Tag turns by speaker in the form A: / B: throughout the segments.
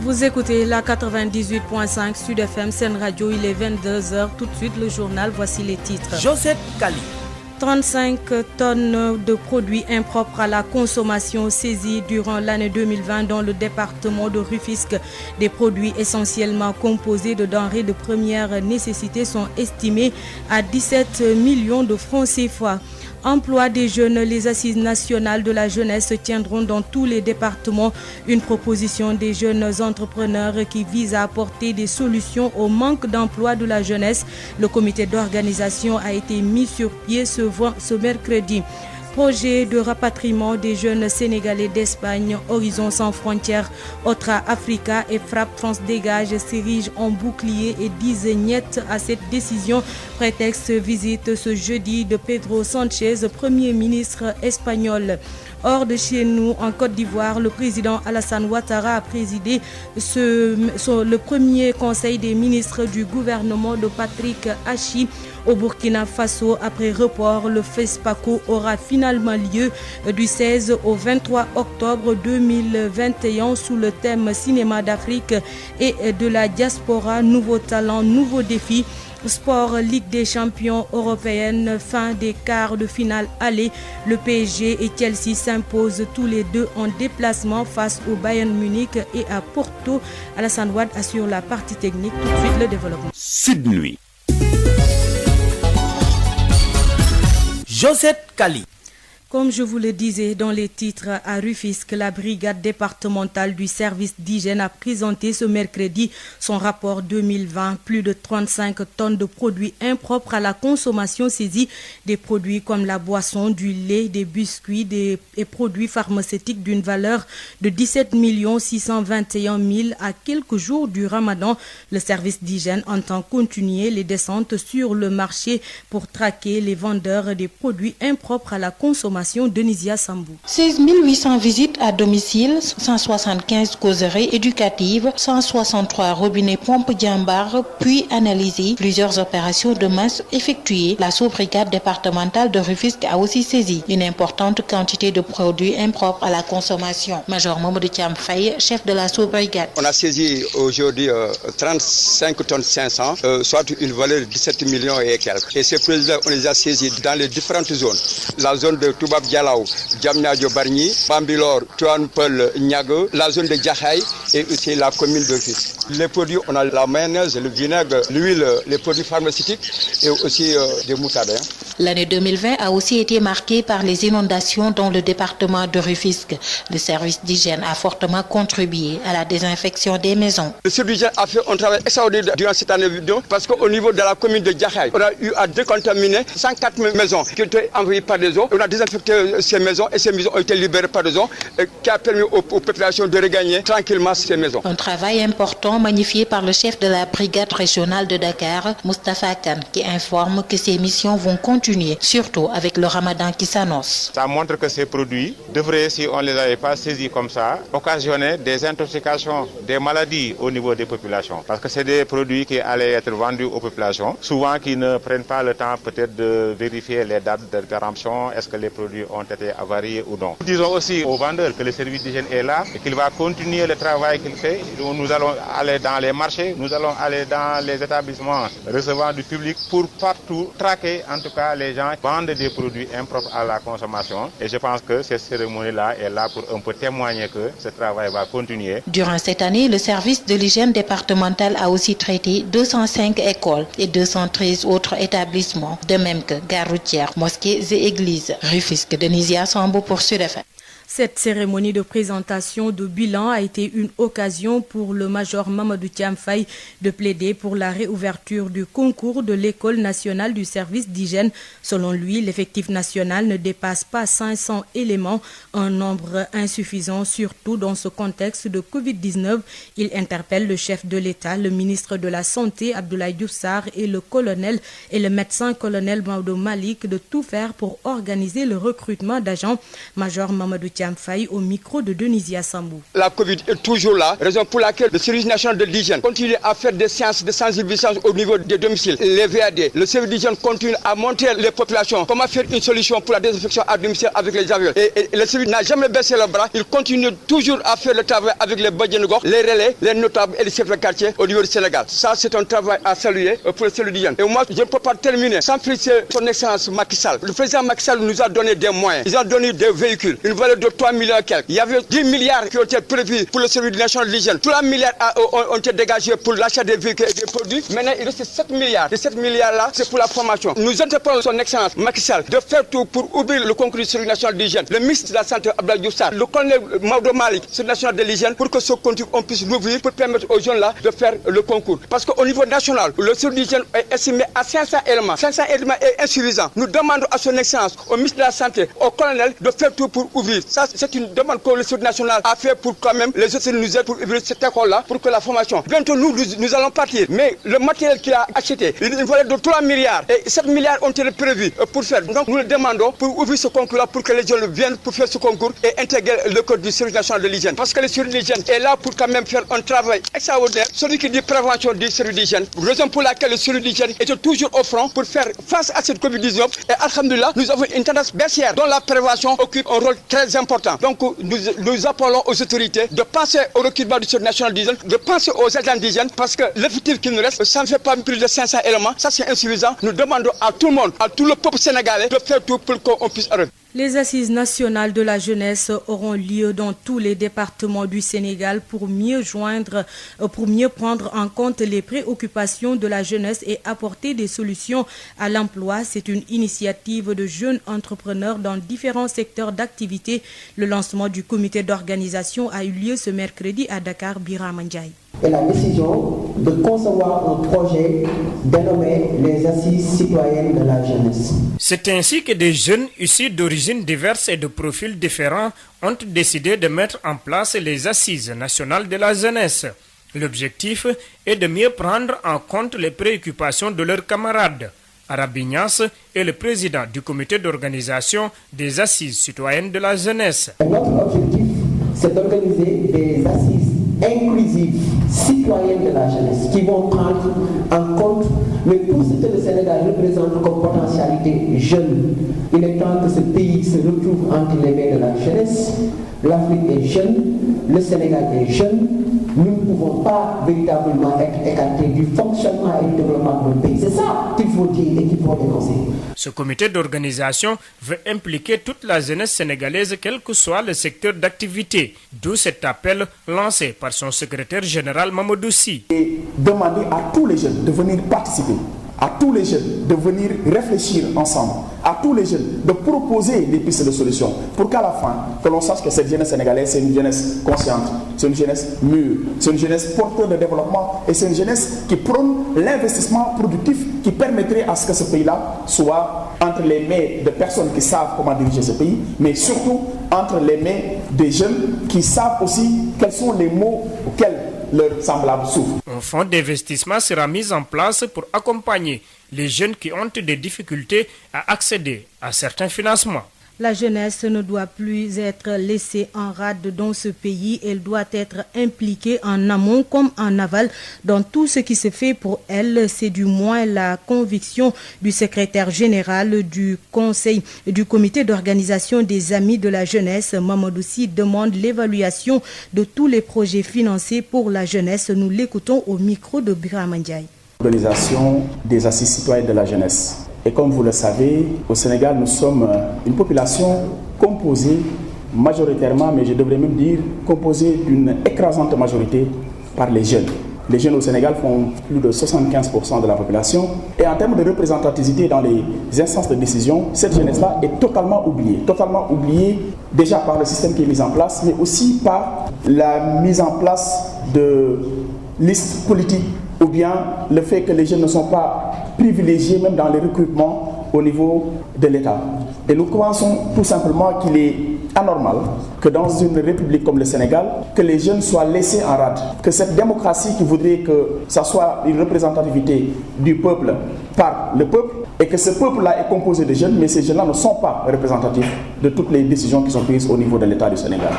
A: Vous écoutez la 98.5 Sud FM Sen Radio, il est 22h. Tout de suite le journal, voici les titres.
B: Josette Kali.
A: 35 tonnes de produits impropres à la consommation saisis durant l'année 2020 dans le département de Rufisque. Des produits essentiellement composés de denrées de première nécessité sont estimés à 17 millions de francs CFA. Emploi des jeunes, les assises nationales de la jeunesse se tiendront dans tous les départements. Une proposition des jeunes entrepreneurs qui vise à apporter des solutions au manque d'emploi de la jeunesse. Le comité d'organisation a été mis sur pied ce mercredi. Projet de rapatriement des jeunes Sénégalais d'Espagne, Horizon sans frontières, Otra Africa et Frappe France Dégage s'érigent en bouclier et disent niet à cette décision. Prétexte visite ce jeudi de Pedro Sanchez, Premier ministre espagnol. Hors de chez nous, en Côte d'Ivoire, le président Alassane Ouattara a présidé le premier conseil des ministres du gouvernement de Patrick Hachi. Au Burkina Faso, après report, le FESPACO aura finalement lieu du 16 au 23 octobre 2021 sous le thème Cinéma d'Afrique et de la diaspora, nouveaux talents, nouveaux défis. Sport, Ligue des champions européenne, fin des quarts de finale aller. Le PSG et Chelsea s'imposent tous les deux en déplacement face au Bayern Munich et à Porto. Alassane Ouad assure la partie technique. Tout de suite le développement.
B: Sud Nuit. Josette Kali.
A: Comme je vous le disais dans les titres, à Rufisque, la brigade départementale du service d'hygiène a présenté ce mercredi son rapport 2020. Plus de 35 tonnes de produits impropres à la consommation saisis, des produits comme la boisson, du lait, des biscuits et produits pharmaceutiques d'une valeur de 17 621 000 à quelques jours du Ramadan. Le service d'hygiène entend continuer les descentes sur le marché pour traquer les vendeurs des produits impropres à la consommation. Denisia Sambou.
C: 16 800 visites à domicile, 175 causeries éducatives, 163 robinets pompes Djambar, puis analysées. Plusieurs opérations de masse effectuées. La sous-brigade départementale de Rufisque a aussi saisi une importante quantité de produits impropres à la consommation. Major Mamadou Thiam Faye, chef de la sous-brigade.
D: On a saisi aujourd'hui 35 tonnes 500, soit une valeur de 17 millions et quelques. Et ces produits-là, on les a saisis dans les différentes zones. La zone de Toubab Dialaw, Djamnadio Bargny, Bambilor, Tuan Peul, Niago, la zone de Djahaï et aussi la commune de Rufisque. Les produits, on a la mayonnaise, le vinaigre, l'huile, les produits pharmaceutiques et aussi des moutardes.
C: L'année 2020 a aussi été marquée par les inondations dans le département de Rufisque. Le service d'hygiène a fortement contribué à la désinfection des maisons.
D: Le service d'hygiène a fait un travail extraordinaire durant cette année parce qu'au niveau de la commune de Djahaï, on a eu à décontaminer 104 maisons qui ont été envoyées par des eaux. On a désinfecté ces maisons et ces maisons ont été libérées par des eaux qui a permis aux populations de regagner tranquillement ces maisons.
C: Un travail important magnifié par le chef de la brigade régionale de Dakar, Moustapha Khan, qui informe que ces missions vont continuer, surtout avec le Ramadan qui s'annonce.
E: Ça montre que ces produits devraient, si on ne les avait pas saisis comme ça, occasionner des intoxications, des maladies au niveau des populations. Parce que c'est des produits qui allaient être vendus aux populations, souvent qui ne prennent pas le temps peut-être de vérifier les dates de péremption, est-ce que les produits ont été avariés ou non. Disons aussi aux vendeurs que le service d'hygiène est là et qu'il va continuer le travail qu'il fait. Nous allons aller dans les marchés, nous allons aller dans les établissements recevant du public pour partout traquer en tout cas les gens qui vendent des produits impropres à la consommation. Et je pense que cette cérémonie-là est là pour un peu témoigner que ce travail va continuer.
C: Durant cette année, le service de l'hygiène départementale a aussi traité 205 écoles et 213 autres établissements, de même que gares routières, mosquées et églises. Rufisque, Denisia Sambo pour Sud FM.
A: Cette cérémonie de présentation de bilan a été une occasion pour le major Mamadou Thiam Faye de plaider pour la réouverture du concours de l'École nationale du service d'hygiène. Selon lui, l'effectif national ne dépasse pas 500 éléments, un nombre insuffisant surtout dans ce contexte de Covid-19. Il interpelle le chef de l'État, le ministre de la Santé Abdoulaye Diouf Sarr et le médecin colonel Maodo Malik de tout faire pour organiser le recrutement d'agents. Major Mamadou Djamfaï au micro de Denisia Sambou.
D: La Covid est toujours là, raison pour laquelle le service national de l'hygiène continue à faire des séances de sensibilisation au niveau des domiciles. Les VAD, le service d'hygiène continue à montrer les populations comment faire une solution pour la désinfection à domicile avec les avions. Et le service n'a jamais baissé le bras, il continue toujours à faire le travail avec les Badjanogor, les relais, les notables et les chefs de quartier au niveau du Sénégal. Ça, c'est un travail à saluer pour le service d'hygiène. Et moi, je ne peux pas terminer sans féliciter son excellence Macky Sall. Le président Macky Sall nous a donné des moyens, ils ont donné des véhicules, une valeur de 3 millions et quelques. Il y avait 10 milliards qui ont été prévus pour le service national de l'hygiène. 3 milliards ont été dégagés pour l'achat des véhicules et des produits. Maintenant, il reste 7 milliards. Et 7 milliards-là, c'est pour la formation. Nous interpellons son excellence Macky Sall de faire tout pour ouvrir le concours du service national de l'hygiène. Le ministre de la Santé, Abdoulaye Diouf Sarr, le colonel Maodo Malick, service national de l'hygiène, pour que ce concours, on puisse l'ouvrir pour permettre aux jeunes-là de faire le concours. Parce qu'au niveau national, le service d'hygiène est estimé à 500 éléments. 500 éléments est insuffisant. Nous demandons à son excellence, au ministre de la Santé, au colonel, de faire tout pour ouvrir. Ça, c'est une demande que le service national a fait pour quand même les autres nous aident pour ouvrir cette école-là, pour que la formation. Bientôt, nous allons partir. Mais le matériel qu'il a acheté, il valait de 3 milliards. Et 7 milliards ont été prévus pour faire. Donc, nous le demandons pour ouvrir ce concours-là, pour que les jeunes viennent pour faire ce concours et intégrer le code du service national de l'hygiène. Parce que le service d'hygiène est là pour quand même faire un travail extraordinaire. Celui qui dit prévention du service d'hygiène, raison pour laquelle le service d'hygiène était toujours au front pour faire face à cette Covid-19. Et alhamdulillah, nous avons une tendance baissière dont la prévention occupe un rôle très important. Donc, nous appelons aux autorités de penser au recrutement du service national d'hygiène, de penser aux agents d'hygiène, parce que l'effectif qui nous reste, ça ne fait pas plus de 500 éléments. Ça, c'est insuffisant. Nous demandons à tout le monde, à tout le peuple sénégalais, de faire tout pour qu'on puisse arrêter.
A: Les assises nationales de la jeunesse auront lieu dans tous les départements du Sénégal pour mieux prendre en compte les préoccupations de la jeunesse et apporter des solutions à l'emploi. C'est une initiative de jeunes entrepreneurs dans différents secteurs d'activité. Le lancement du comité d'organisation a eu lieu ce mercredi à Dakar, Birama Ndiaye.
B: Et la décision de concevoir un projet dénommé les Assises citoyennes de la jeunesse.
F: C'est ainsi que des jeunes issus d'origines diverses et de profils différents ont décidé de mettre en place les Assises nationales de la jeunesse. L'objectif est de mieux prendre en compte les préoccupations de leurs camarades. Arabignas est le président du comité d'organisation des Assises citoyennes de la jeunesse.
B: Notre objectif, c'est d'organiser des assises inclusives, citoyennes de la jeunesse, qui vont prendre en compte tout ce que le Sénégal représente comme potentialité jeune. Il est temps que ce pays se retrouve entre les mains de la jeunesse. L'Afrique est jeune, le Sénégal est jeune. Nous ne pouvons pas véritablement être écartés du fonctionnement et du développement de notre pays. C'est ça qu'il faut dire et qu'il faut dénoncer.
F: Ce comité d'organisation veut impliquer toute la jeunesse sénégalaise, quel que soit le secteur d'activité. D'où cet appel lancé par son secrétaire général Mamadou Sy.
G: Et demander à tous les jeunes de venir participer, à tous les jeunes de venir réfléchir ensemble, à tous les jeunes de proposer des pistes de solutions pour qu'à la fin, que l'on sache que cette jeunesse sénégalaise, c'est une jeunesse consciente, c'est une jeunesse mûre, c'est une jeunesse porteuse de développement et c'est une jeunesse qui prône l'investissement productif qui permettrait à ce que ce pays-là soit entre les mains de personnes qui savent comment diriger ce pays, mais surtout entre les mains des jeunes qui savent aussi quels sont les mots auxquels leurs semblables souffrent.
F: Un fonds d'investissement sera mis en place pour accompagner les jeunes qui ont des difficultés à accéder à certains financements.
A: La jeunesse ne doit plus être laissée en rade dans ce pays. Elle doit être impliquée en amont comme en aval dans tout ce qui se fait pour elle. C'est du moins la conviction du secrétaire général du conseil du comité d'organisation des Amis de la jeunesse. Mamadou Sy demande l'évaluation de tous les projets financés pour la jeunesse. Nous l'écoutons au micro de Birama Ndiaye.
G: L'organisation des assises citoyennes de la jeunesse. Et comme vous le savez, au Sénégal, nous sommes une population composée majoritairement, mais je devrais même dire composée d'une écrasante majorité par les jeunes. Les jeunes au Sénégal font plus de 75% de la population. Et en termes de représentativité dans les instances de décision, cette jeunesse-là est totalement oubliée déjà par le système qui est mis en place, mais aussi par la mise en place de listes politiques ou bien le fait que les jeunes ne sont pas privilégiés même dans les recrutements au niveau de l'État. Et nous pensons tout simplement qu'il est anormal que dans une république comme le Sénégal, que les jeunes soient laissés en rade, que cette démocratie qui voudrait que ça soit une représentativité du peuple par le peuple, et que ce peuple-là est composé de jeunes, mais ces jeunes-là ne sont pas représentatifs de toutes les décisions qui sont prises au niveau de l'État du Sénégal.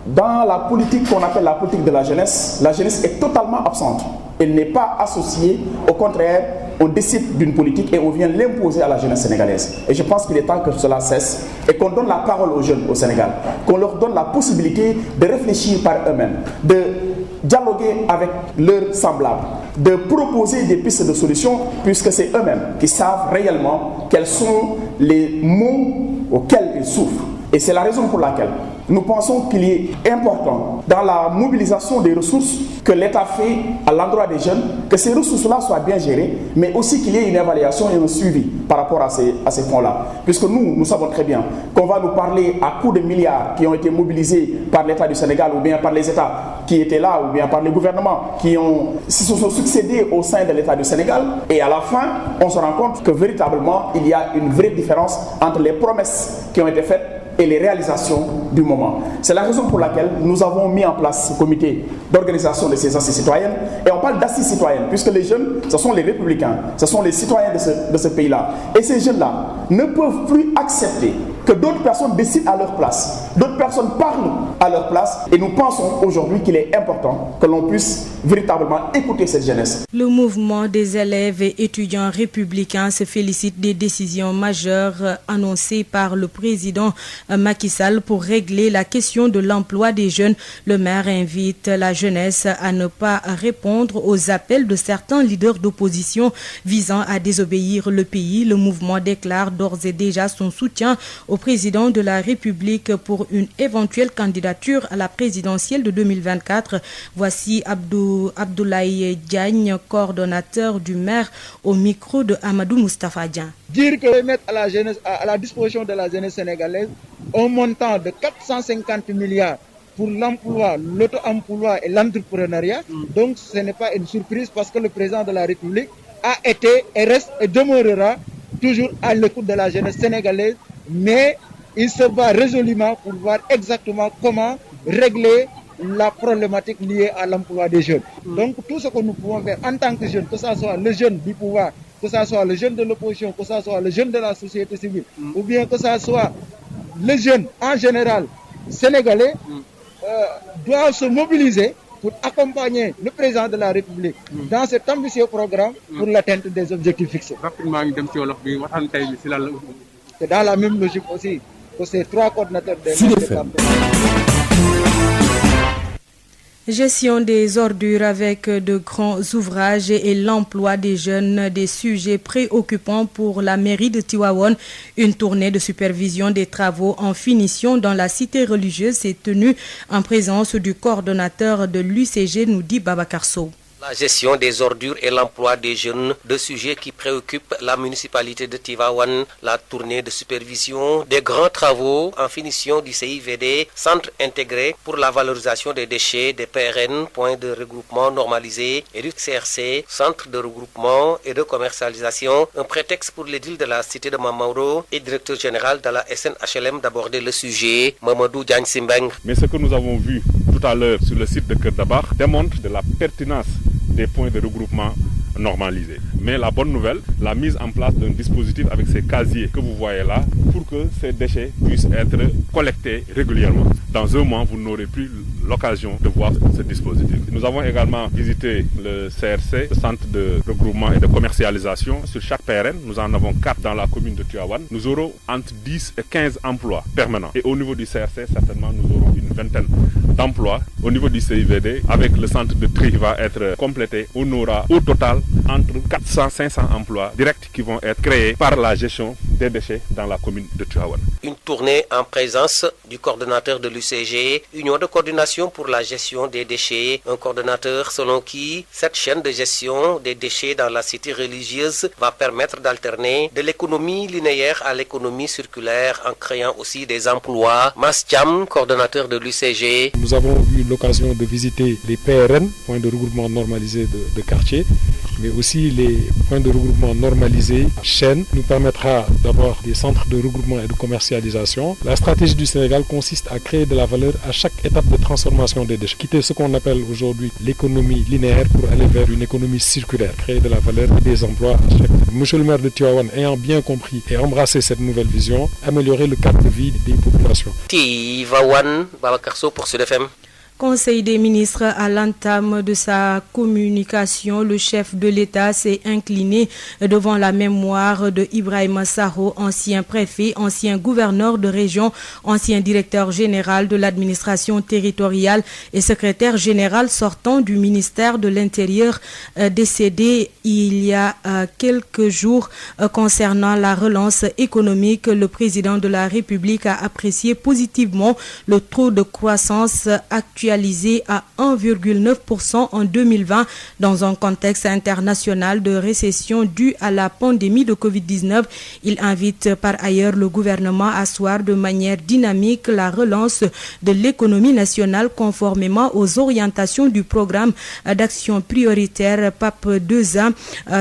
G: Dans la politique qu'on appelle la politique de la jeunesse est totalement absente. Elle n'est pas associée, au contraire, on décide d'une politique et on vient l'imposer à la jeunesse sénégalaise. Et je pense qu'il est temps que cela cesse et qu'on donne la parole aux jeunes au Sénégal, qu'on leur donne la possibilité de réfléchir par eux-mêmes, de dialoguer avec leurs semblables, de proposer des pistes de solutions, puisque c'est eux-mêmes qui savent réellement quels sont les maux auxquels ils souffrent. Et c'est la raison pour laquelle nous pensons qu'il est important dans la mobilisation des ressources que l'État fait à l'endroit des jeunes, que ces ressources-là soient bien gérées, mais aussi qu'il y ait une évaluation et un suivi par rapport à ces fonds-là. Puisque nous savons très bien qu'on va nous parler à coups de milliards qui ont été mobilisés par l'État du Sénégal ou bien par les États qui étaient là ou bien par les gouvernements qui se sont succédés au sein de l'État du Sénégal. Et à la fin, on se rend compte que véritablement, il y a une vraie différence entre les promesses qui ont été faites et les réalisations du moment. C'est la raison pour laquelle nous avons mis en place ce comité d'organisation de ces assises citoyennes. Et on parle d'assises citoyennes, puisque les jeunes, ce sont les républicains, ce sont les citoyens de ce pays-là. Et ces jeunes-là ne peuvent plus accepter que d'autres personnes décident à leur place, d'autres personnes parlent à leur place. Et nous pensons aujourd'hui qu'il est important que l'on puisse véritablement écouter cette jeunesse.
A: Le mouvement des élèves et étudiants républicains se félicite des décisions majeures annoncées par le président Macky Sall pour régler la question de l'emploi des jeunes. Le maire invite la jeunesse à ne pas répondre aux appels de certains leaders d'opposition visant à désobéir le pays. Le mouvement déclare d'ores et déjà son soutien au président de la République pour une éventuelle candidature à la présidentielle de 2024. Voici Abdoulaye Diagne, coordonnateur du maire, au micro de Amadou Moustapha Dian.
H: Dire que mettre à la jeunesse, à la disposition de la jeunesse sénégalaise un montant de 450 milliards pour l'emploi, l'auto-emploi et l'entrepreneuriat. Donc ce n'est pas une surprise parce que le président de la République a été et reste et demeurera toujours à l'écoute de la jeunesse sénégalaise, mais il se bat résolument pour voir exactement comment régler la problématique liée à l'emploi des jeunes. Donc tout ce que nous pouvons faire en tant que jeunes, que ce soit le jeune du pouvoir, que ce soit le jeune de l'opposition, que ce soit le jeune de la société civile, ou bien que ce soit les jeunes en général sénégalais, doivent se mobiliser pour accompagner le président de la République dans cet ambitieux programme pour l'atteinte des objectifs fixés. C'est dans la même logique aussi que ces trois coordinateurs des
A: Gestion des ordures avec de grands ouvrages et l'emploi des jeunes, des sujets préoccupants pour la mairie de Tivaouane. Une tournée de supervision des travaux en finition dans la cité religieuse s'est tenue en présence du coordonnateur de l'UCG, nous dit Babacar Sow.
I: La gestion des ordures et l'emploi des jeunes, deux sujets qui préoccupent la municipalité de Tivaouane. La tournée de supervision des grands travaux en finition du CIVD, centre intégré pour la valorisation des déchets, des PRN, point de regroupement normalisé, et du CRC, centre de regroupement et de commercialisation. Un prétexte pour l'édile de la cité de Mamauro et directeur général de la SNHLM d'aborder le sujet, Mamadou Diagne Simbeng.
J: Mais ce que nous avons vu tout à l'heure sur le site de Kerdabar démontre de la pertinence des points de regroupement normalisés. Mais la bonne nouvelle, la mise en place d'un dispositif avec ces casiers que vous voyez là, pour que ces déchets puissent être collectés régulièrement. Dans un mois, vous n'aurez plus l'occasion de voir ce dispositif. Nous avons également visité le CRC, le centre de regroupement et de commercialisation. Sur chaque PRN, nous en avons 4 dans la commune de Tivaouane. Nous aurons entre 10 et 15 emplois permanents. Et au niveau du CRC, certainement, nous aurons une vingtaine d'emplois. Au niveau du CIVD, avec le centre de tri qui va être complété, on aura au total entre 400 et 500 emplois directs qui vont être créés par la gestion des déchets dans la commune de Tivaouane.
I: Une tournée en présence du coordonnateur de l'UCG, Union de coordination pour la gestion des déchets, un coordonnateur selon qui cette chaîne de gestion des déchets dans la cité religieuse va permettre d'alterner de l'économie linéaire à l'économie circulaire en créant aussi des emplois. Mastiam, coordonnateur de l'UCG.
K: Nous avons eu l'occasion de visiter les PRN, points de regroupement normalisés de quartier, mais aussi les points de regroupement normalisés. Chaîne nous permettra d'avoir des centres de regroupement et de commercialisation. La stratégie du Sénégal consiste à créer de la valeur à chaque étape de transformation des déchets. Quitter ce qu'on appelle aujourd'hui l'économie linéaire pour aller vers une économie circulaire. Créer de la valeur et des emplois à chaque. Monsieur le maire de Tivaouane ayant bien compris et embrassé cette nouvelle vision, améliorer le cadre de vie des populations.
I: Tivaouane, Babacar Sow pour Sud FM.
A: Conseil des ministres à l'entame de sa communication, le chef de l'État s'est incliné devant la mémoire de Ibrahima Sakho, ancien préfet, ancien gouverneur de région, ancien directeur général de l'administration territoriale et secrétaire général sortant du ministère de l'Intérieur, décédé il y a quelques jours. Concernant la relance économique, le président de la République a apprécié positivement le taux de croissance actuel à 1,9% en 2020 dans un contexte international de récession due à la pandémie de Covid-19. Il invite par ailleurs le gouvernement à asseoir de manière dynamique la relance de l'économie nationale conformément aux orientations du programme d'action prioritaire PAP 2A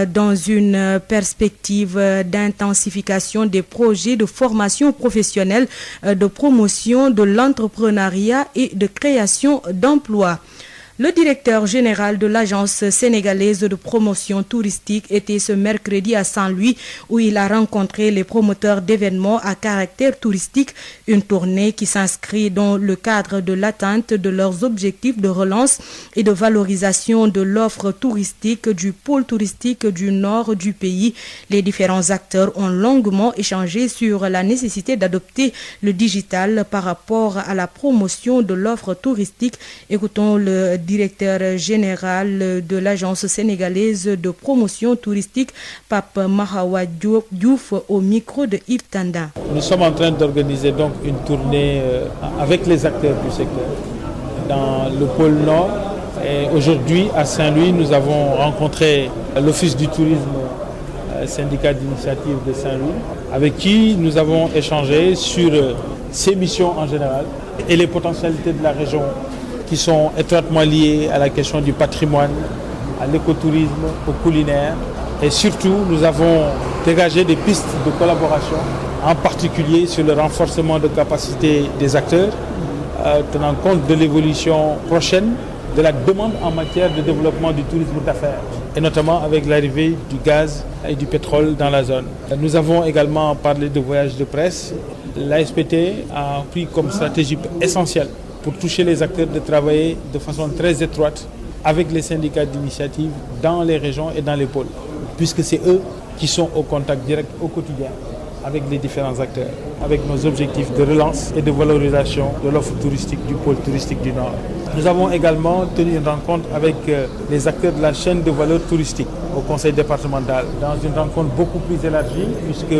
A: dans une perspective d'intensification des projets de formation professionnelle, de promotion de l'entrepreneuriat et de création d'emploi. Le directeur général de l'Agence sénégalaise de promotion touristique était ce mercredi à Saint-Louis où il a rencontré les promoteurs d'événements à caractère touristique, une tournée qui s'inscrit dans le cadre de l'atteinte de leurs objectifs de relance et de valorisation de l'offre touristique du pôle touristique du nord du pays. Les différents acteurs ont longuement échangé sur la nécessité d'adopter le digital par rapport à la promotion de l'offre touristique. Écoutons le directeur général de l'Agence sénégalaise de promotion touristique, Pape Mahawa Diouf, au micro de Yves Tanda.
L: Nous sommes en train d'organiser donc une tournée avec les acteurs du secteur dans le pôle Nord. Et aujourd'hui, à Saint-Louis, nous avons rencontré l'Office du tourisme, syndicat d'initiative de Saint-Louis, avec qui nous avons échangé sur ses missions en général et les potentialités de la région qui sont étroitement liées à la question du patrimoine, à l'écotourisme, au culinaire. Et surtout, nous avons dégagé des pistes de collaboration, en particulier sur le renforcement de capacités des acteurs, tenant compte de l'évolution prochaine de la demande en matière de développement du tourisme d'affaires, et notamment avec l'arrivée du gaz et du pétrole dans la zone. Nous avons également parlé de voyages de presse. L'ASPT a pris comme stratégie essentielle pour toucher les acteurs de travailler de façon très étroite avec les syndicats d'initiative dans les régions et dans les pôles, puisque c'est eux qui sont au contact direct au quotidien avec les différents acteurs, avec nos objectifs de relance et de valorisation de l'offre touristique du pôle touristique du Nord. Nous avons également tenu une rencontre avec les acteurs de la chaîne de valeur touristique au conseil départemental, dans une rencontre beaucoup plus élargie, puisque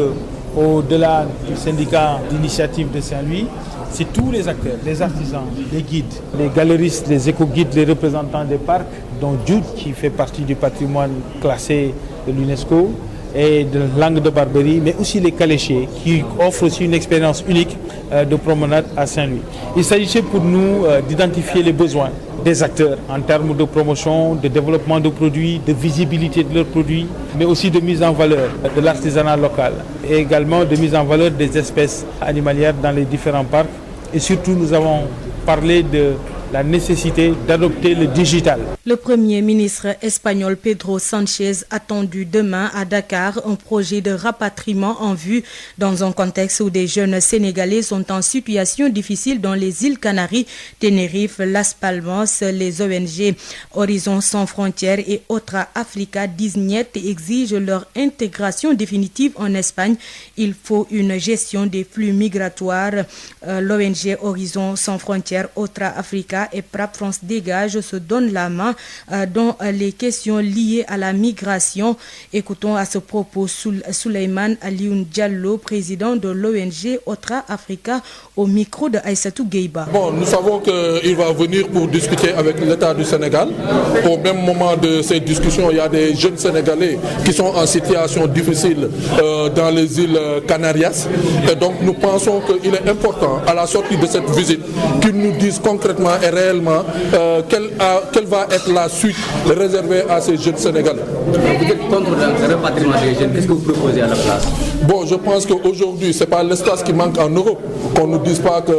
L: au-delà du syndicat d'initiative de Saint-Louis, c'est tous les acteurs, les artisans, les guides, les galeristes, les éco-guides, les représentants des parcs, dont Jude qui fait partie du patrimoine classé de l'UNESCO, et de langue de Barbarie, mais aussi les caléchiers qui offrent aussi une expérience unique de promenade à Saint-Louis. Il s'agissait pour nous d'identifier les besoins des acteurs en termes de promotion, de développement de produits, de visibilité de leurs produits, mais aussi de mise en valeur de l'artisanat local et également de mise en valeur des espèces animalières dans les différents parcs. Et surtout, nous avons parlé de la nécessité d'adopter le digital.
A: Le Premier ministre espagnol Pedro Sánchez attendu demain à Dakar, un projet de rapatriement en vue dans un contexte où des jeunes Sénégalais sont en situation difficile dans les îles Canaries, Tenerife, Las Palmas. Les ONG Horizon Sans Frontières et Otra Africa Disnet exigent leur intégration définitive en Espagne. Il faut une gestion des flux migratoires. L'ONG Horizon Sans Frontières, Otra Africa Africa et PRAP France Dégage se donnent la main dans les questions liées à la migration. Écoutons à ce propos Souleymane Alioune Diallo, président de l'ONG Otra Africa, au micro de Aïssatou Gueiba.
M: Bon, nous savons qu'il va venir pour discuter avec l'État du Sénégal. Au même moment de ces discussions, il y a des jeunes Sénégalais qui sont en situation difficile dans les îles Canarias. Et donc nous pensons qu'il est important, à la sortie de cette visite, qu'ils nous disent concrètement et réellement quelle va être la suite réservée à ces jeunes Sénégalais.
N: Vous êtes contre le rapatriement des jeunes, qu'est-ce que vous proposez à la place?
M: Bon, je pense qu'aujourd'hui, ce n'est pas l'espace qui manque en Europe, qu'on ne dise pas qu'il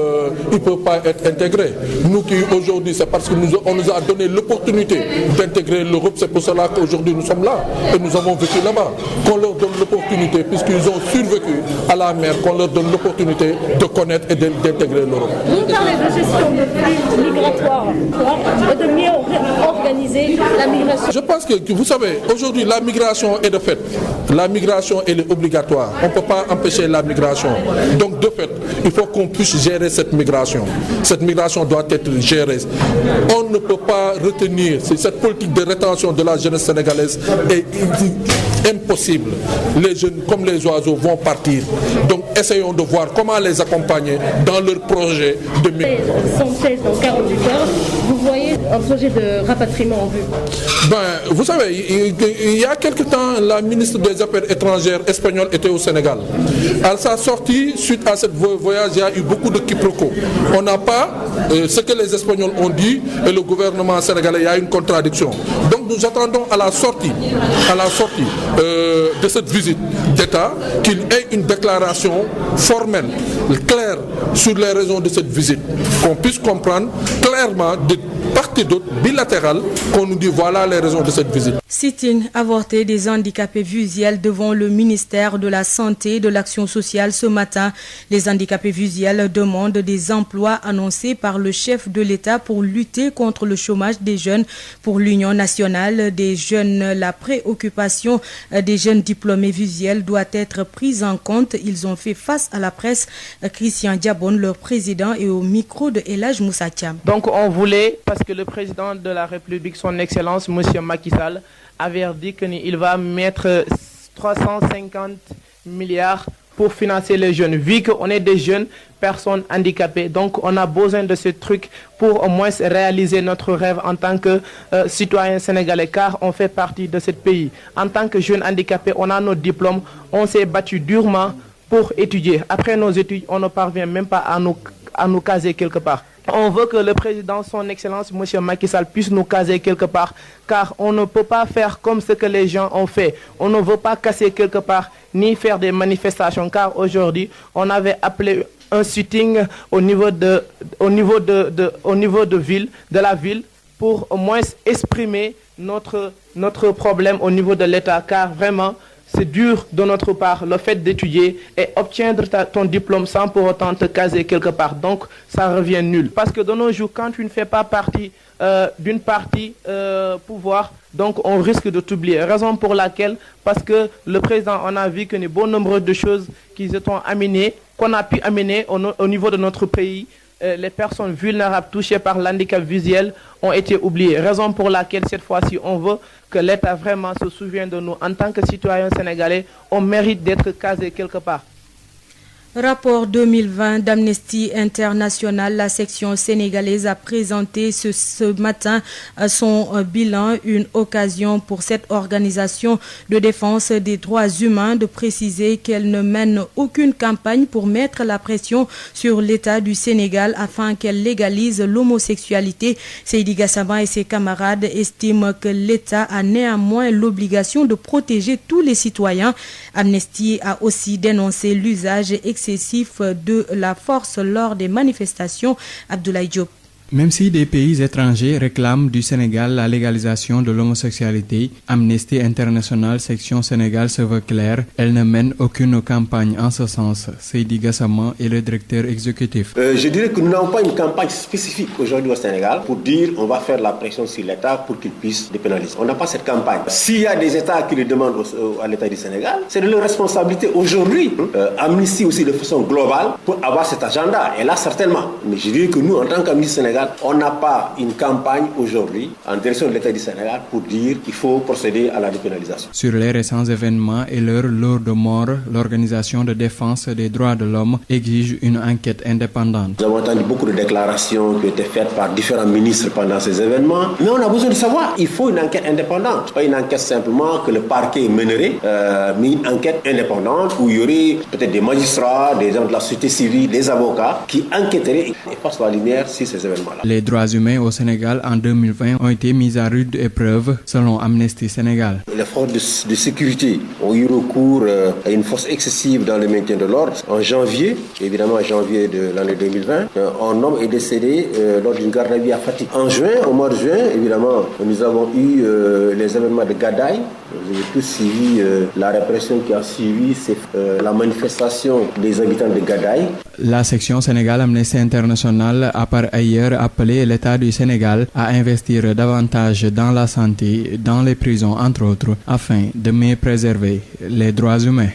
M: ne peut pas être intégré. Nous qui aujourd'hui, c'est parce qu'on nous a donné l'opportunité d'intégrer l'Europe, c'est pour cela qu'aujourd'hui nous sommes là et nous avons vécu là-bas. Qu'on leur donne l'opportunité, puisqu'ils ont survécu à la mer, qu'on leur donne l'opportunité de connaître et d'intégrer l'Europe.
O: Vous parlez de gestion de flux migratoires et de mieux organiser la migration.
M: Je pense que, vous savez, aujourd'hui la migration est de fait. La migration elle est obligatoire. On ne peut pas empêcher la migration. Donc de fait, il faut qu'on puisse gérer cette migration. Cette migration doit être gérée. On ne peut pas retenir, cette politique de rétention de la jeunesse sénégalaise est impossible. Les jeunes, comme les oiseaux, vont partir. Donc essayons de voir comment les accompagner dans leur projet de migration.
O: 116 dans 48 heures, vous voyez un projet de rapatriement en vue?
M: Vous savez, il y a quelque temps, la ministre des Affaires étrangères espagnole était au Sénégal. À sa sortie, suite à ce voyage, il y a eu beaucoup de quiproquos. On n'a pas ce que les Espagnols ont dit et le gouvernement sénégalais, il y a une contradiction. Donc nous attendons à la sortie de cette visite d'État qu'il y ait une déclaration formelle, claire sur les raisons de cette visite, qu'on puisse comprendre clairement de part et d'autre, bilatérale, qu'on nous dit voilà les raisons de cette visite.
A: Sit-in avorté des handicapés visuels devant le ministère de la Santé et de l'Action sociale ce matin. Les handicapés visuels demandent des emplois annoncés par le chef de l'État pour lutter contre le chômage des jeunes. Pour l'Union nationale des jeunes, la préoccupation des jeunes diplômés visuels doit être prise en compte. Ils ont fait face à la presse. Christian Diabon, leur président, est au micro de Elhaj Moussa Thiam.
P: Donc on voulait, parce que le président de la République, son Excellence, M. Macky Sall, avait dit qu'il va mettre 350 milliards pour financer les jeunes. Vu qu'on est des jeunes personnes handicapées, donc on a besoin de ce truc pour au moins réaliser notre rêve en tant que citoyen sénégalais, car on fait partie de ce pays. En tant que jeunes handicapés, on a nos diplômes, on s'est battu durement pour étudier. Après nos études, on ne parvient même pas à nous caser quelque part. On veut que le président, son Excellence, M. Macky Sall, puisse nous caser quelque part, car on ne peut pas faire comme ce que les gens ont fait. On ne veut pas casser quelque part, ni faire des manifestations, car aujourd'hui, on avait appelé un sitting au niveau de la ville, pour au moins exprimer notre problème au niveau de l'État, car vraiment, c'est dur de notre part le fait d'étudier et obtenir ton diplôme sans pour autant te caser quelque part. Donc ça revient nul. Parce que de nos jours, quand tu ne fais pas partie d'une partie pouvoir, donc on risque de t'oublier. Raison pour laquelle, parce que le président, on a vu qu'il y a bon nombre de choses qu'on a pu amener au niveau de notre pays. Les personnes vulnérables touchées par l'handicap visuel ont été oubliées. Raison pour laquelle, cette fois-ci, on veut que l'État vraiment se souvienne de nous. En tant que citoyens sénégalais, on mérite d'être casés quelque part.
A: Rapport 2020 d'Amnesty International, la section sénégalaise a présenté ce matin son bilan, une occasion pour cette organisation de défense des droits humains de préciser qu'elle ne mène aucune campagne pour mettre la pression sur l'État du Sénégal afin qu'elle légalise l'homosexualité. Seydi Gassama et ses camarades estiment que l'État a néanmoins l'obligation de protéger tous les citoyens. Amnesty a aussi dénoncé l'usage excessif de la force lors des manifestations. Abdoulaye Diop.
Q: Même si des pays étrangers réclament du Sénégal la légalisation de l'homosexualité, Amnesty International section Sénégal se veut claire, elle ne mène aucune campagne en ce sens. Seydi Gassama est le directeur exécutif.
R: Je dirais que nous n'avons pas une campagne spécifique aujourd'hui au Sénégal pour dire on va faire la pression sur l'État pour qu'il puisse dépénaliser. On n'a pas cette campagne. S'il y a des États qui le demandent à l'État du Sénégal, c'est de leur responsabilité aujourd'hui. Amnesty aussi de façon globale pour avoir cet agenda. Et là certainement. Mais je dirais que nous, en tant qu'Amnesty Sénégal, Sénégal, on n'a pas une campagne aujourd'hui en direction de l'État du Sénégal pour dire qu'il faut procéder à la dépénalisation.
Q: Sur les récents événements et leur lot de morts, l'Organisation de défense des droits de l'homme exige une enquête indépendante.
R: Nous avons entendu beaucoup de déclarations qui ont été faites par différents ministres pendant ces événements, mais on a besoin de savoir, il faut une enquête indépendante, pas une enquête simplement que le parquet mènerait, mais une enquête indépendante où il y aurait peut-être des magistrats, des gens de la société civile, des avocats qui enquêteraient et fassent la lumière sur ces événements-là.
Q: Les droits humains au Sénégal en 2020 ont été mis à rude épreuve selon Amnesty Sénégal.
R: Les forces de sécurité ont eu recours à une force excessive dans le maintien de l'ordre. En janvier, évidemment en janvier de l'année 2020, un homme est décédé lors d'une garde à vue à Fatick. En juin, au mois de juin, évidemment, nous avons eu les événements de Gadaye. Vous avez tous suivi la répression qui a suivi la manifestation des habitants de Gadaye.
Q: La section Sénégal Amnesty International a par ailleurs appelé l'État du Sénégal à investir davantage dans la santé, dans les prisons entre autres, afin de mieux préserver les droits humains.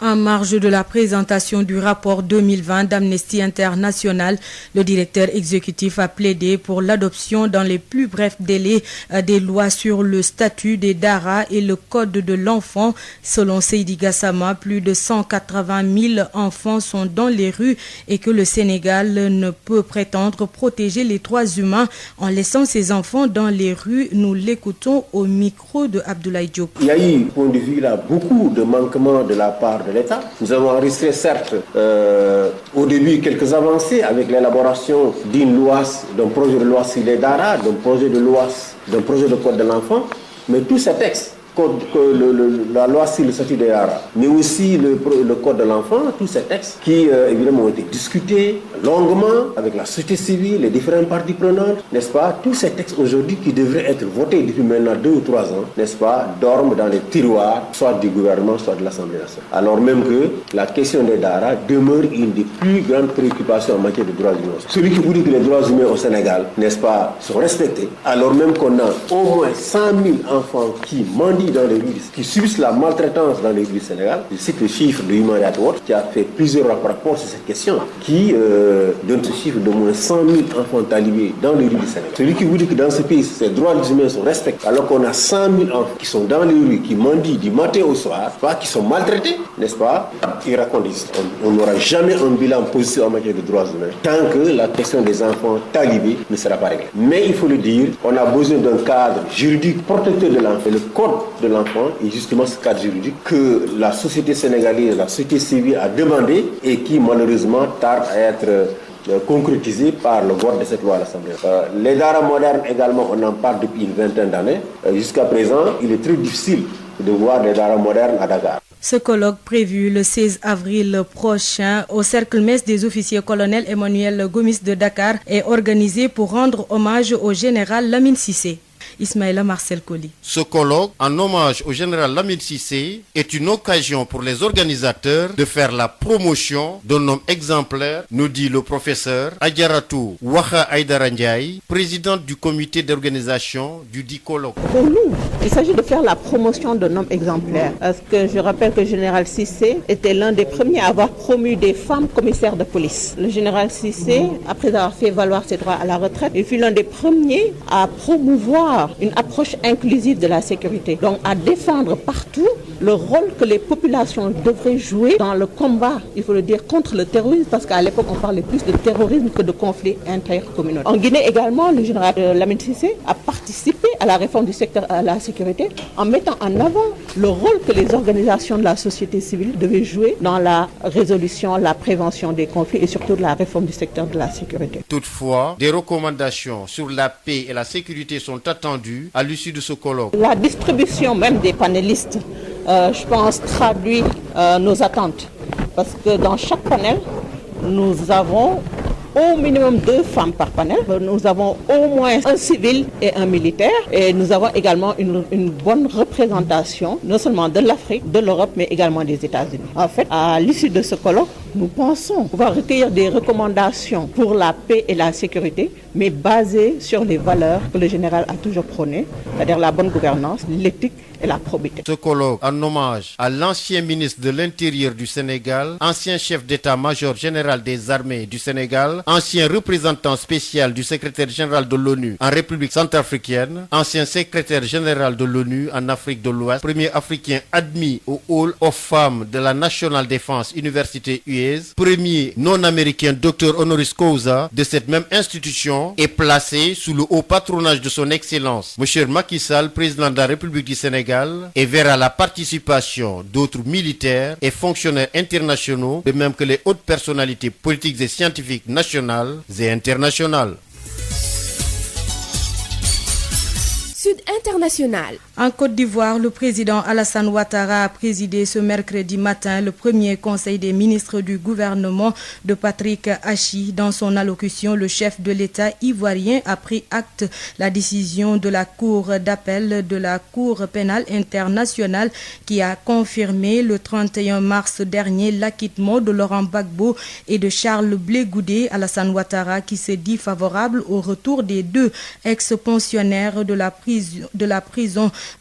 A: En marge de la présentation du rapport 2020 d'Amnesty International, le directeur exécutif a plaidé pour l'adoption dans les plus brefs délais des lois sur le statut des Dara et le code de l'enfant. Selon Seydi Gassama, plus de 180 000 enfants sont dans les rues et que le Sénégal ne peut prétendre protéger les droits humains en laissant ses enfants dans les rues. Nous l'écoutons au micro de Abdoulaye Diop.
R: Il y a eu, point de vue là, beaucoup de manquements de la part de l'État. Nous avons enregistré certes au début quelques avancées avec l'élaboration d'une loi, d'un projet de loi sur les Dara, d'un projet de code de l'enfant, mais tous ces textes, la loi sur le statut des Dara, mais aussi le code de l'enfant, tous ces textes qui évidemment ont été discutés longuement avec la société civile, les différentes parties prenantes, n'est-ce pas? Tous ces textes aujourd'hui qui devraient être votés depuis maintenant 2 ou 3 ans, n'est-ce pas, dorment dans les tiroirs, soit du gouvernement, soit de l'Assemblée nationale. Alors même que la question des Dara demeure une des plus grandes préoccupations en matière de droits humains. Celui qui vous dit que les droits humains au Sénégal, n'est-ce pas, sont respectés, alors même qu'on a au moins 100 000 enfants qui mendient dans les rues, qui subissent la maltraitance dans les rues du Sénégal. Je cite le chiffre de Human Rights Watch qui a fait plusieurs rapports sur cette question, qui donne ce chiffre de moins 100 000 enfants talibés dans les rues du Sénégal. Celui qui vous dit que dans ce pays, ces droits humains sont respectés, alors qu'on a 100 000 enfants qui sont dans les rues, qui mendient du matin au soir, qui sont maltraités, n'est-ce pas? Ils racontent l'histoire. On n'aura jamais un bilan positif en matière de droits humains tant que la question des enfants talibés ne sera pas réglée. Mais il faut le dire, on a besoin d'un cadre juridique protecteur de l'enfant. Le code de l'enfant est justement ce cadre juridique que la société sénégalaise, la société civile a demandé et qui malheureusement tarde à être concrétisé par le vote de cette loi à l'Assemblée. Les Dara modernes également, on en parle depuis une vingtaine d'années. Jusqu'à présent, il est très difficile de voir les Dara modernes à Dakar.
A: Ce colloque prévu le 16 avril prochain au cercle mess des officiers colonel Emmanuel Gomis de Dakar est organisé pour rendre hommage au général Lamine Cissé. Ismaïla Marcel Colli.
S: Ce colloque, en hommage au général Lamine Cissé, est une occasion pour les organisateurs de faire la promotion d'un homme exemplaire, nous dit le professeur Adjaratou Waha Aïdara Ndiaye, présidente du comité d'organisation du dit colloque.
T: Pour nous, il s'agit de faire la promotion d'un homme exemplaire. Parce que je rappelle que le général Cissé était l'un des premiers à avoir promu des femmes commissaires de police. Le général Cissé, après avoir fait valoir ses droits à la retraite, il fut l'un des premiers à promouvoir une approche inclusive de la sécurité. Donc à défendre partout le rôle que les populations devraient jouer dans le combat, il faut le dire, contre le terrorisme, parce qu'à l'époque on parlait plus de terrorisme que de conflits intercommunautaires. En Guinée également, le général Lamine Cissé a participé à la réforme du secteur à la sécurité en mettant en avant le rôle que les organisations de la société civile devaient jouer dans la résolution, la prévention des conflits et surtout de la réforme du secteur de la sécurité.
S: Toutefois, des recommandations sur la paix et la sécurité sont attendues à l'issue de ce colloque.
T: La distribution même des panélistes, je pense, traduit nos attentes. Parce que dans chaque panel, nous avons au minimum 2 femmes par panel. Nous avons au moins un civil et un militaire. Et nous avons également une bonne représentation, non seulement de l'Afrique, de l'Europe, mais également des États-Unis. En fait, à l'issue de ce colloque, Nous pensons pouvoir recueillir des recommandations pour la paix et la sécurité, mais basées sur les valeurs que le général a toujours prônées, c'est-à-dire la bonne gouvernance, l'éthique et la probité.
S: Ce colloque en hommage à l'ancien ministre de l'Intérieur du Sénégal, ancien chef d'état-major général des armées du Sénégal, ancien représentant spécial du secrétaire général de l'ONU en République centrafricaine, ancien secrétaire général de l'ONU en Afrique de l'Ouest, premier africain admis au Hall of Fame de la National Defense University US, premier non-américain docteur honoris causa de cette même institution, est placé sous le haut patronage de son Excellence, M. Macky Sall, président de la République du Sénégal, et verra la participation d'autres militaires et fonctionnaires internationaux, de même que les hautes personnalités politiques et scientifiques nationales et internationales.
A: Sud International. En Côte d'Ivoire, le président Alassane Ouattara a présidé ce mercredi matin le premier conseil des ministres du gouvernement de Patrick Achi. Dans son allocution, le chef de l'État ivoirien a pris acte la décision de la Cour d'appel de la Cour pénale internationale qui a confirmé le 31 mars dernier l'acquittement de Laurent Gbagbo et de Charles Blé Goudé. Alassane Ouattara qui se dit favorable au retour des deux ex-pensionnaires de la prison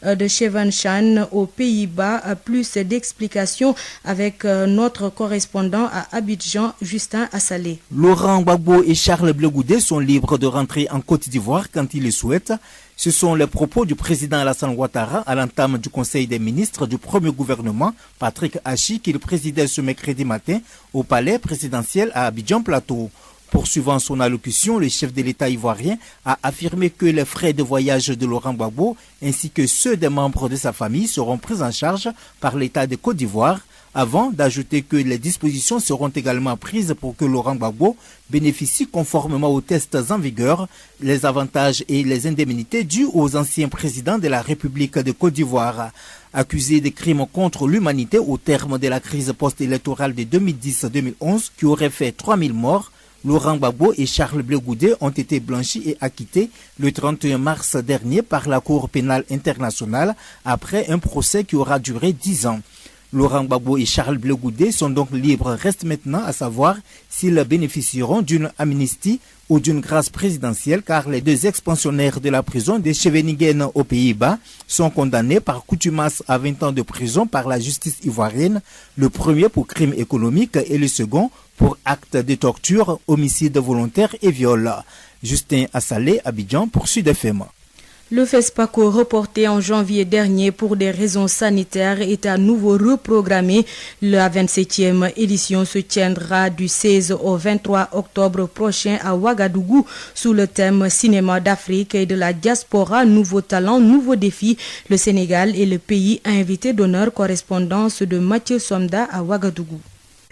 A: de Chevenchan aux Pays-Bas. Plus d'explications avec notre correspondant à Abidjan, Justin Assalé.
U: Laurent Gbagbo et Charles Blé Goudé sont libres de rentrer en Côte d'Ivoire quand ils le souhaitent. Ce sont les propos du président Alassane Ouattara à l'entame du Conseil des ministres du premier gouvernement, Patrick Achi, qu'il présidait ce mercredi matin au palais présidentiel à Abidjan Plateau. Poursuivant son allocution, le chef de l'État ivoirien a affirmé que les frais de voyage de Laurent Gbagbo ainsi que ceux des membres de sa famille seront pris en charge par l'État de Côte d'Ivoire, avant d'ajouter que les dispositions seront également prises pour que Laurent Gbagbo bénéficie conformément aux tests en vigueur les avantages et les indemnités dus aux anciens présidents de la République de Côte d'Ivoire. Accusé de crimes contre l'humanité au terme de la crise post-électorale de 2010-2011 qui aurait fait 3000 morts, Laurent Gbagbo et Charles Blé Goudé ont été blanchis et acquittés le 31 mars dernier par la Cour pénale internationale après un procès qui aura duré 10 ans. Laurent Gbagbo et Charles Blé Goudé sont donc libres. Reste maintenant à savoir s'ils bénéficieront d'une amnistie ou d'une grâce présidentielle, car les deux ex-pensionnaires de la prison de Scheveningen aux Pays-Bas sont condamnés par contumace à 20 ans de prison par la justice ivoirienne, le premier pour crime économique et le second pour acte de torture, homicide volontaire et viol. Justin Assalé, Abidjan, pour Sud FM.
A: Le FESPACO, reporté en janvier dernier pour des raisons sanitaires, est à nouveau reprogrammé. La 27e édition se tiendra du 16 au 23 octobre prochain à Ouagadougou sous le thème Cinéma d'Afrique et de la diaspora, nouveaux talents, nouveaux défis. Le Sénégal est le pays invité d'honneur. Correspondance de Mathieu Somda à Ouagadougou.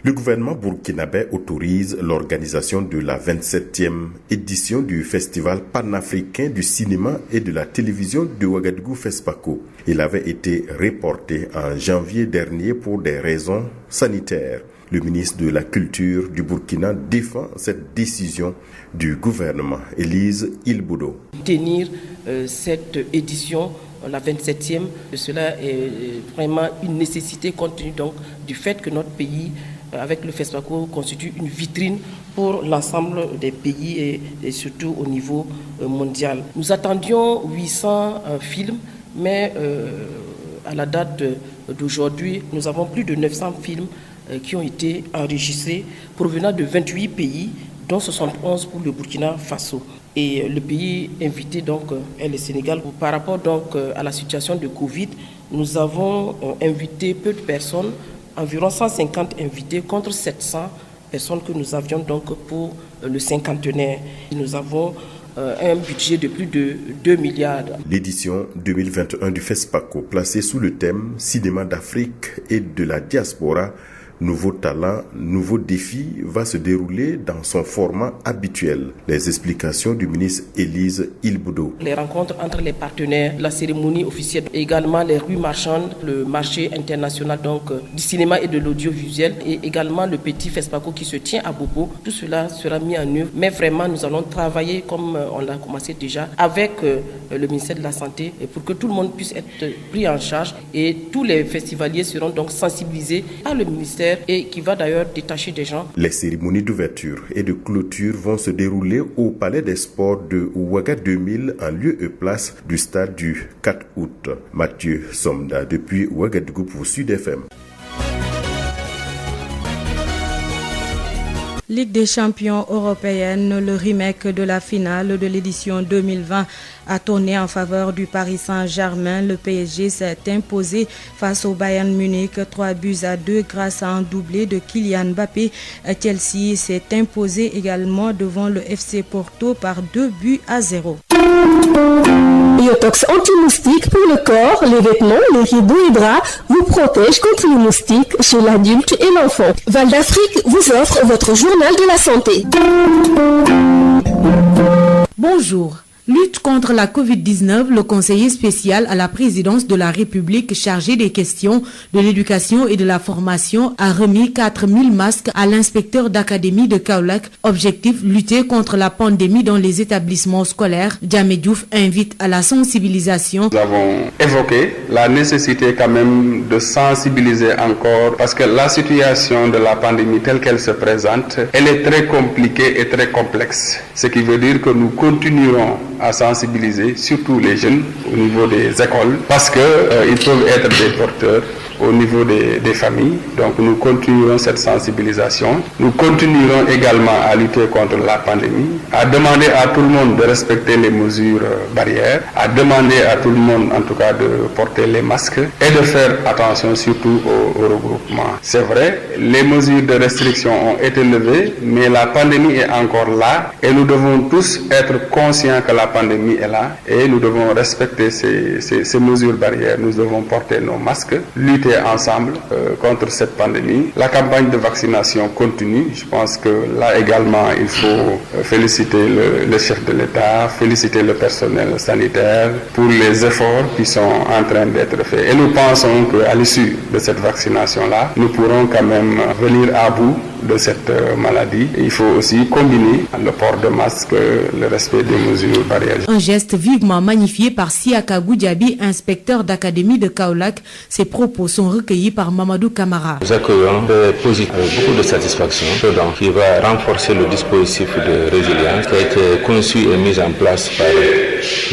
V: Le gouvernement burkinabé autorise l'organisation de la 27e édition du Festival panafricain du cinéma et de la télévision de Ouagadougou FESPACO. Il avait été reporté en janvier dernier pour des raisons sanitaires. Le ministre de la Culture du Burkina défend cette décision du gouvernement. Élise Ilboudo.
W: Tenir cette édition, la 27e, cela est vraiment une nécessité compte tenu donc du fait que notre pays avec le FESPACO constitue une vitrine pour l'ensemble des pays et surtout au niveau mondial. Nous attendions 800 films, mais à la date d'aujourd'hui, nous avons plus de 900 films qui ont été enregistrés provenant de 28 pays, dont 71 pour le Burkina Faso. Et le pays invité donc est le Sénégal. Par rapport donc à la situation de Covid, nous avons invité peu de personnes, environ 150 invités contre 700 personnes que nous avions donc pour le cinquantenaire. Nous avons un budget de plus de 2 milliards.
V: L'édition 2021 du FESPACO, placée sous le thème Cinéma d'Afrique et de la diaspora, nouveaux talents, nouveaux défis, va se dérouler dans son format habituel. Les explications du ministre Élise Ilboudo.
W: Les rencontres entre les partenaires, la cérémonie officielle, également les rues marchandes, le marché international donc du cinéma et de l'audiovisuel et également le petit FESPACO qui se tient à Bobo. Tout cela sera mis en œuvre. Mais vraiment, nous allons travailler comme on l'a commencé déjà avec le ministère de la Santé pour que tout le monde puisse être pris en charge et tous les festivaliers seront donc sensibilisés par le ministère ministère et qui va d'ailleurs détacher des gens.
V: Les cérémonies d'ouverture et de clôture vont se dérouler au Palais des Sports de Ouaga 2000 en lieu et place du stade du 4 août. Mathieu Somda depuis Ouagadougou pour Sud FM.
A: Ligue des champions européenne, le remake de la finale de l'édition 2020 a tourné en faveur du Paris Saint-Germain. Le PSG s'est imposé face au Bayern Munich 3-2 grâce à un doublé de Kylian Mbappé. Chelsea s'est imposé également devant le FC Porto par 2-0.
C: Biotox anti-moustique pour le corps, les vêtements, les rideaux et draps vous protège contre les moustiques chez l'adulte et l'enfant. Val d'Afrique vous offre votre journal de la santé.
D: Bonjour. Lutte contre la Covid-19, le conseiller spécial à la présidence de la République chargé des questions de l'éducation et de la formation a remis 4000 masques à l'inspecteur d'académie de Kaolack. Objectif, lutter contre la pandémie dans les établissements scolaires. Djamé Diouf invite à la sensibilisation.
E: Nous avons évoqué la nécessité quand même de sensibiliser encore parce que la situation de la pandémie telle qu'elle se présente, elle est très compliquée et très complexe. Ce qui veut dire que nous continuerons à sensibiliser surtout les jeunes au niveau des écoles parce que ils peuvent être des porteurs au niveau des familles. Donc nous continuerons cette sensibilisation. Nous continuerons également à lutter contre la pandémie, à demander à tout le monde de respecter les mesures barrières, à demander à tout le monde en tout cas de porter les masques et de faire attention surtout au regroupement. C'est vrai, les mesures de restriction ont été levées, mais la pandémie est encore là et nous devons tous être conscients que la pandémie est là et nous devons respecter ces mesures barrières. Nous devons porter nos masques, lutter ensemble contre cette pandémie. La campagne de vaccination continue. Je pense que là également, il faut féliciter le chef de l'État, féliciter le personnel sanitaire pour les efforts qui sont en train d'être faits. Et nous pensons qu'à l'issue de cette vaccination-là, nous pourrons quand même venir à bout de cette maladie. Il faut aussi combiner le port de masque, le respect des mesures barrières.
D: Un geste vivement magnifié par Siaka Goudiaby, inspecteur d'académie de Kaolack. Ses propos sont recueillis par Mamadou Camara.
X: Nous accueillons avec beaucoup de satisfaction qui va renforcer le dispositif de résilience qui a été conçu et mis en place par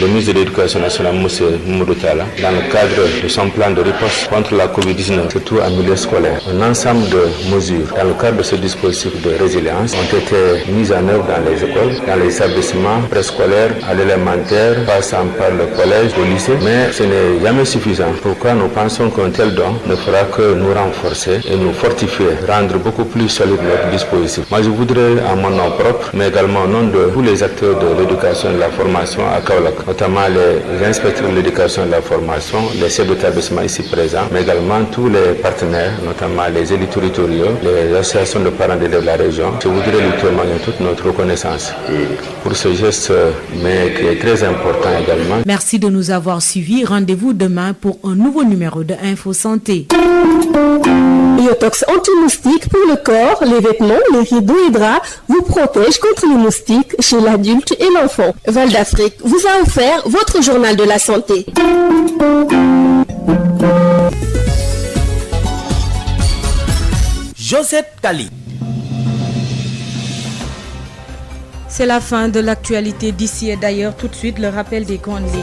X: le ministre de l'Éducation nationale, M. Mamadou Talla, dans le cadre de son plan de riposte contre la Covid-19, surtout en milieu scolaire. Un ensemble de mesures dans le cadre de ce dispositif de résilience ont été mises en œuvre dans les écoles, dans les établissements préscolaires, à l'élémentaire, passant par le collège, au lycée, mais ce n'est jamais suffisant. Pourquoi nous pensons qu'un tel don ne fera que nous renforcer et nous fortifier, rendre beaucoup plus solide notre dispositif. Moi, je voudrais, à mon nom propre, mais également au nom de tous les acteurs de l'éducation et de la formation à Kaolack, notamment les inspecteurs de l'éducation et de la formation, les chefs d'établissement ici présents, mais également tous les partenaires, notamment les élus territoriaux, les associations de parents d'élèves de la région. Je voudrais lui témoigner toute notre reconnaissance pour ce geste, mais qui est très important également.
D: Merci de nous avoir suivis. Rendez-vous demain pour un nouveau numéro de Info Santé.
C: Biotox anti-moustique pour le corps, les vêtements, les rideaux et draps vous protège contre les moustiques chez l'adulte et l'enfant. Val d'Afrique vous a offert votre journal de la santé.
U: Joseph Kali.
A: C'est la fin de l'actualité d'ici et d'ailleurs. Tout de suite, le rappel des grandes lignes.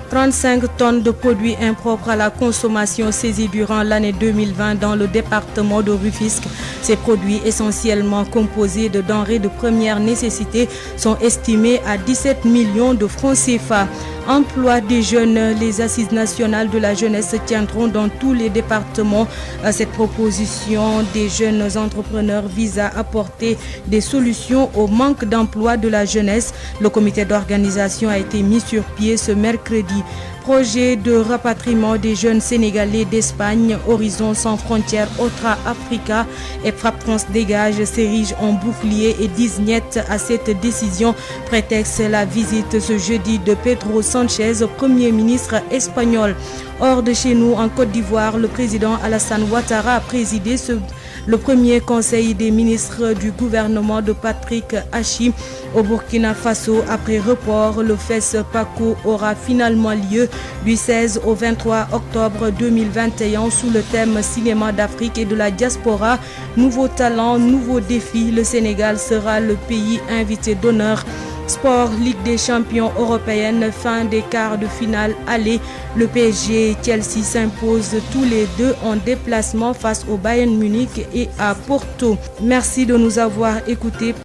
A: 35 tonnes de produits impropres à la consommation saisis durant l'année 2020 dans le département de Rufisque. Ces produits essentiellement composés de denrées de première nécessité sont estimés à 17 millions de francs CFA. Emploi des jeunes, les assises nationales de la jeunesse se tiendront dans tous les départements. Cette proposition des jeunes entrepreneurs vise à apporter des solutions au manque d'emploi de la jeunesse. Le comité d'organisation a été mis sur pied ce mercredi. Projet de rapatriement des jeunes Sénégalais d'Espagne, Horizon sans frontières, Otra Africa et Frappe France Dégage s'érige en bouclier et disent niet à cette décision. Prétexte la visite ce jeudi de Pedro Sanchez, Premier ministre espagnol. Hors de chez nous, en Côte d'Ivoire, le président Alassane Ouattara a présidé ce Le premier conseil des ministres du gouvernement de Patrick Achi au Burkina Faso après report, le FESPACO aura finalement lieu du 16 au 23 octobre 2021 sous le thème cinéma d'Afrique et de la diaspora. Nouveaux talents, nouveaux défis. Le Sénégal sera le pays invité d'honneur. Sport, Ligue des champions européenne, fin des quarts de finale aller. Le PSG et Chelsea s'imposent tous les deux en déplacement face au Bayern Munich et à Porto. Merci de nous avoir écoutés.